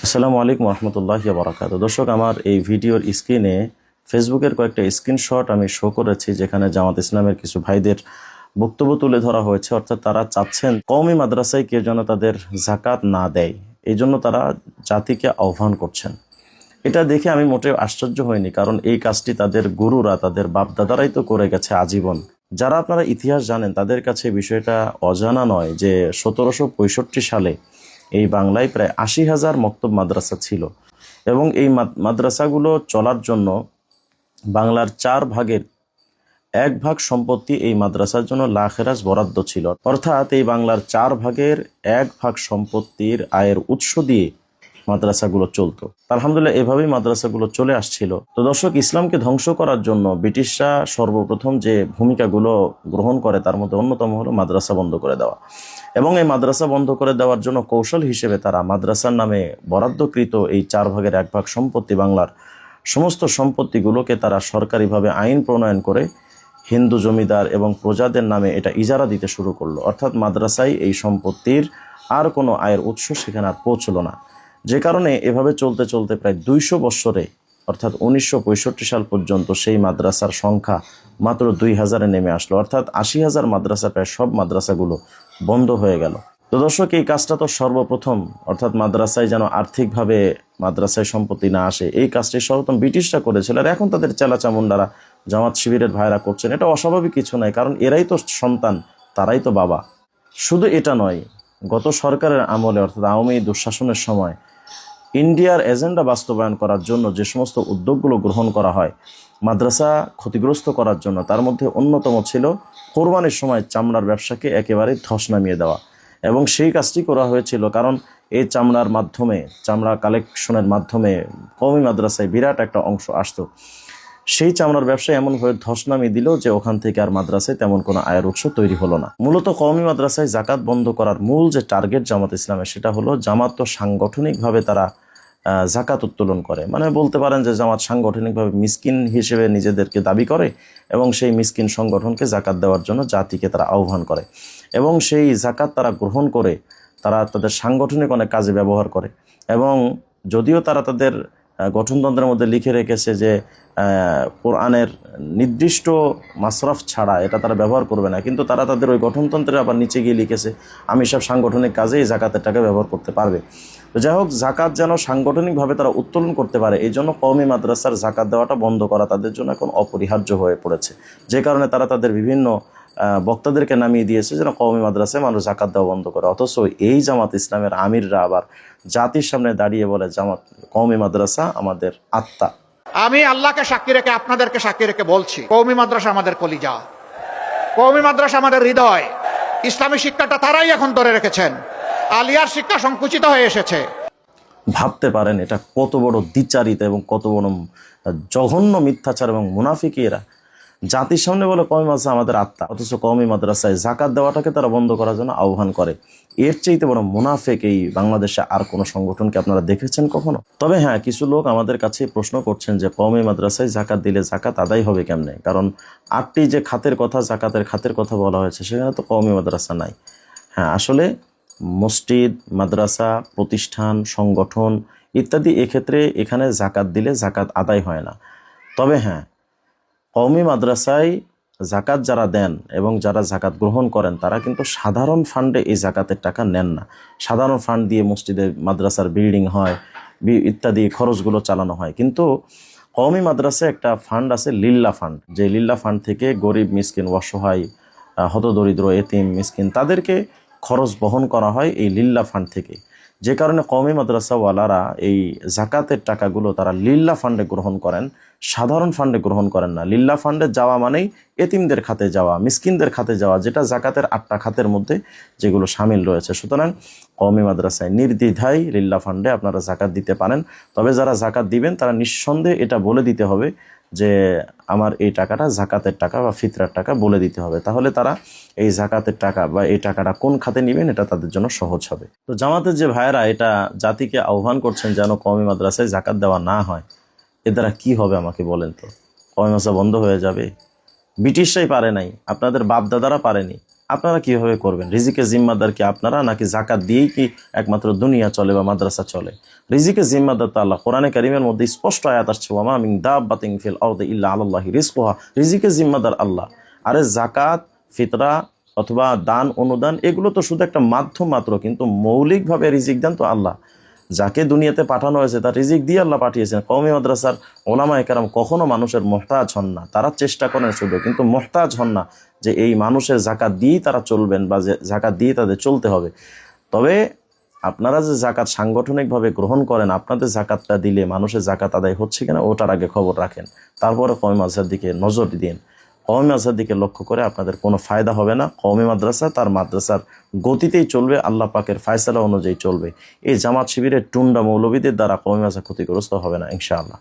আসসালামু আলাইকুম রহমতুল্লাহি ওয়া বারাকাতুহু। দর্শক, আমার এই ভিডিওর স্ক্রিনে ফেসবুকের কয়েকটা স্ক্রিনশট আমি শো করেছি, যেখানে জামাত ইসলামের কিছু ভাইদের বক্তব্য তুলে ধরা হয়েছে। অর্থাৎ তারা চাচ্ছেন কওমি মাদ্রাসায় কেউ যেন তাদের জাকাত না দেয়, এই জন্য তারা জাতিকে আহ্বান করছেন। এটা দেখে আমি মোটেও আশ্চর্য হইনি, কারণ এই কাজটি তাদের গুরুরা, তাদের বাপদাদারাই তো করে গেছে আজীবন। যারা আপনারা ইতিহাস জানেন তাদের কাছে বিষয়টা অজানা নয় যে 1765 সালে এই বাংলায় প্রায় ৮০,০০০ মক্তব মাদ্রাসা ছিল, এবং এই মাদ্রাসাগুলো চলার জন্য বাংলার 1/4 সম্পত্তি এই মাদ্রাসার জন্য লাখেরাজ বরাদ্দ ছিল। অর্থাৎ এই বাংলার 1/4 সম্পত্তির আয়ের উৎস দিয়ে মাদ্রাসাগুলো চলতো। আলহামদুলিল্লাহ, এভাবেই মাদ্রাসাগুলো চলে আসছিল। তো দর্শক, ইসলামকে ধ্বংস করার জন্য ব্রিটিশরা সর্বপ্রথম যে ভূমিকাগুলো গ্রহণ করে তার মধ্যে অন্যতম হলো মাদ্রাসা বন্ধ করে দেওয়া। এবং এই মাদ্রাসা বন্ধ করে দেওয়ার জন্য কৌশল হিসেবে তারা মাদ্রাসার নামে বরাদ্দকৃত এই 1/4 সম্পত্তি, বাংলার সমস্ত সম্পত্তিগুলোকে তারা সরকারিভাবে আইন প্রণয়ন করে হিন্দু জমিদার এবং প্রজাদের নামে এটা ইজারা দিতে শুরু করলো। অর্থাৎ মাদ্রাসায় এই সম্পত্তির আর কোনো আয়ের উৎস সেখানে আর পৌঁছলো না। যে কারণে এভাবে চলতে চলতে প্রায় 200 বৎসরে, অর্থাৎ 1965 সাল পর্যন্ত সেই মাদ্রাসার সংখ্যা মাত্র 2000-এ নেমে আসলো। অর্থাৎ 80,000 মাদ্রাসা, প্রায় সব মাদ্রাসাগুলো বন্ধ হয়ে গেল। তো দর্শক, এই কাজটা তো সর্বপ্রথম, অর্থাৎ মাদ্রাসায় যেন আর্থিকভাবে মাদ্রাসায় সম্পত্তি না আসে, এই কাজটি সর্বপ্রথম ব্রিটিশরা করেছিল। আর এখন তাদের চেলাচামুন্ডারা, জামাত শিবিরের ভাইরা করছেন। এটা অস্বাভাবিক কিছু নয়, কারণ এরাই তো সন্তান, তারাই তো বাবা। শুধু এটা নয়, গত সরকারের আমলে, অর্থাৎ আওয়ামী দুঃশাসনের সময় ইন্ডিয়ার এজেন্ডা বাস্তবায়ন করার জন্য যে সমস্ত উদ্যোগগুলো গ্রহণ করা হয় মাদ্রাসা ক্ষতিগ্রস্ত করার জন্য, তার মধ্যে অন্যতম ছিল কোরবানির সময় চামড়ার ব্যবসাকে একেবারে ধস নামিয়ে দেওয়া। এবং সেই কাজটি করা হয়েছিল কারণ এই চামড়ার মাধ্যমে, চামড়া কালেকশনের মাধ্যমে কওমি মাদ্রাসায় বিরাট একটা অংশ আসতো। সেই চামড়ার ব্যবসায় এমনভাবে ধস নামিয়ে দিল যে ওখান থেকে আর মাদ্রাসায় তেমন কোনো আয়ের উৎস তৈরি হলো না। মূলত কওমি মাদ্রাসায় জাকাত বন্ধ করার মূল যে টার্গেট জামাত ইসলামের, সেটা হলো জামাত তো সাংগঠনিকভাবে তারা জাকাত উত্তোলন করে। মানে বলতে পারেন যে জামাত সাংগঠনিকভাবে মিসকিন হিসেবে নিজেদেরকে দাবি করে, এবং সেই মিসকিন সংগঠনকে জাকাত দেওয়ার জন্য জাতিকে তারা আহ্বান করে, এবং সেই জাকাত তারা গ্রহণ করে তারা তাদের সাংগঠনিক অনেক কাজে ব্যবহার করে। এবং যদিও তারা তাদের গঠনতন্ত্রের মধ্যে লিখে রেখেছে যে কোরআনের নির্দিষ্ট মাসরাফ ছাড়া এটা তারা ব্যবহার করবে না, কিন্তু তারা তাদের ওই গঠনতন্ত্রে আবার নিচে গিয়ে লিখেছে আমি সব সাংগঠনিক কাজেই জাকাতের টাকা ব্যবহার করতে পারবে। তো যাই হোক, জাকাত যেন সাংগঠনিকভাবে তারা উত্তোলন করতে পারে, এই জন্য কওমি মাদ্রাসার জাকাত দেওয়াটা বন্ধ করা তাদের জন্য এখন অপরিহার্য হয়ে পড়েছে। যে কারণে তারা তাদের বিভিন্ন বক্তাদেরকে নামিয়ে দিয়েছে যেন কওমি মাদ্রাসায় মানুষ জাকাত দেওয়া বন্ধ করে। অথচ এই জামাত ইসলামের আমিররা আবার জাতির সামনে দাঁড়িয়ে বলে জামাত, কওমি মাদ্রাসা আমাদের আত্মা। আমি আল্লাহকে সাক্ষী রেখে, আপনাদেরকে সাক্ষী রেখে বলছি, কওমি মাদ্রাসা আমাদের কলিজা, কওমি মাদ্রাসা আমাদের হৃদয়। ইসলামী শিক্ষাটা তারাই এখন ধরে রেখেছেন, আলিয়ার শিক্ষা সংকুচিত হয়ে এসেছে। ভাবতে পারেন এটা কত বড় দ্বিচারিতা এবং কত বড় জঘন্য মিথ্যাচার এবং মুনাফিকি। এরা জাতির সামনে বলে কওমি মাদ্রাসা আমাদের আত্মা, অথচ কওমি মাদ্রাসায় জাকাত দেওয়াটাকে তারা বন্ধ করার জন্য আহ্বান করে। এর চাইতে বড় মুনাফিক এই বাংলাদেশে আর কোনো সংগঠনকে আপনারা দেখেছেন কখনো? তবে হ্যাঁ, কিছু লোক আমাদের কাছে প্রশ্ন করছেন যে কওমি মাদ্রাসায় জাকাত দিলে জাকাত আদায় হবে কেমনে, কারণ 8টি যে খাতের কথা, জাকাতের খাতের কথা বলা হয়েছে, সেখানে তো কওমি মাদ্রাসা নাই। হ্যাঁ, আসলে মসজিদ, মাদ্রাসা, প্রতিষ্ঠান, সংগঠন ইত্যাদি, এক্ষেত্রে এখানে জাকাত দিলে জাকাত আদায় হয় না। তবে হ্যাঁ, কওমি মাদ্রাসায় জাকাত যারা দেন এবং যারা জাকাত গ্রহণ করেন তারা কিন্তু সাধারণ ফান্ডে এই জাকাতের টাকা নেন না। সাধারণ ফান্ড দিয়ে মসজিদে, মাদ্রাসার বিল্ডিং হয় ইত্যাদি খরচগুলো চালানো হয়। কিন্তু কওমি মাদ্রাসায় একটা ফান্ড আছে, লিল্লা ফান্ড। যে লিল্লা ফান্ড থেকে গরিব, মিসকিন, অসহায়, হতদরিদ্র, এতিম, মিসকিন তাদেরকে খরচ বহন করা হয় এই লিল্লা ফান্ড থেকে। যে কারণে কওমি মাদ্রাসাওয়ালারা এই জাকাতের টাকাগুলো তারা লিল্লা ফান্ডে গ্রহণ করেন, সাধারণ ফান্ডে গ্রহণ করেন না। লিল্লা ফান্ডে যাওয়া মানেই এতিমদের খাতে যাওয়া, মিসকিনদের খাতে যাওয়া, যেটা জাকাতের 8টা খাতের মধ্যে যেগুলো সামিল রয়েছে। সুতরাং কওমি মাদ্রাসায় নির্দ্বিধায় লিল্লা ফান্ডে আপনারা জাকাত দিতে পারেন। তবে যারা জাকাত দিবেন তারা নিঃসন্দেহে এটা বলে দিতে হবে যে আমার এই টাকাটা জাকাতের টাকা বা ফিতরার টাকা বলে দিতে হবে। তাহলে তারা এই জাকাতের টাকা বা এই টাকাটা কোন খাতে নেবেন এটা তাদের জন্য সহজ হবে। তো জামাতের যে ভাইয়েরা এটা জাতিকে আহ্বান করছেন যেন কওমি মাদ্রাসায় জাকাত দেওয়া না হয়, এ দ্বারা কী হবে আমাকে বলেন তো? কওমি মাদ্রাসা বন্ধ হয়ে যাবে? ব্রিটিশরাই পারে নাই, আপনাদের বাপদাদারা পারেনি, আপনারা কিভাবে করবেন? রিজিকের জিম্মাদার কি আপনারা, নাকি জাকাত দিয়েই কি একমাত্র দুনিয়া চলে বা মাদ্রাসা চলে? রিজিকের জিম্মাদার তো আল্লাহ। কোরআনে কারিমের মধ্যে স্পষ্ট আয়াত আসছে, ওয়া মা মিন দাব্বাতিন ফিল আরদি ইল্লা আলাল্লাহি রিজকুহা। রিজিকের জিম্মাদার আল্লাহ। আরে জাকাত, ফিতরা অথবা দান অনুদান এগুলো তো শুধু একটা মাধ্যম মাত্র, কিন্তু মৌলিকভাবে রিজিক দেন তো আল্লাহ। যাকে দুনিয়াতে পাঠানো হয়েছে তার রিজিক দিয়ে আল্লাহ পাঠিয়েছেন। কওমি মাদ্রাসার ওলামায়ে কেরাম কখনো মানুষের মোহতাজ হন না, তারা চেষ্টা করেন শুধু, কিন্তু মোহতাজ হন না যে এই মানুষের জাকাত দিয়েই তারা চলবেন বা যে জাকাত দিয়ে তাদের চলতে হবে। তবে আপনারা যে জাকাত সাংগঠনিকভাবে গ্রহণ করেন, আপনাদের জাকাতটা দিলে মানুষের জাকাত আদায় হচ্ছে কিনা ওটার আগে খবর রাখেন, তারপরে কওমি মাদ্রাসার দিকে নজর দিন। কওমি মাদ্রাসার দিকে লক্ষ্য করে আপনাদের কোনো ফায়দা হবে না। কওমি মাদ্রাসা তার মাদ্রাসার গতিতেই চলবে, আল্লাহ পাকের ফায়সালা অনুযায়ী চলবে। এই জামাত শিবিরের টুন্ডা মৌলবীদের দ্বারা কওমি মাদ্রাসা ক্ষতিগ্রস্ত হবে না ইনশাআল্লাহ।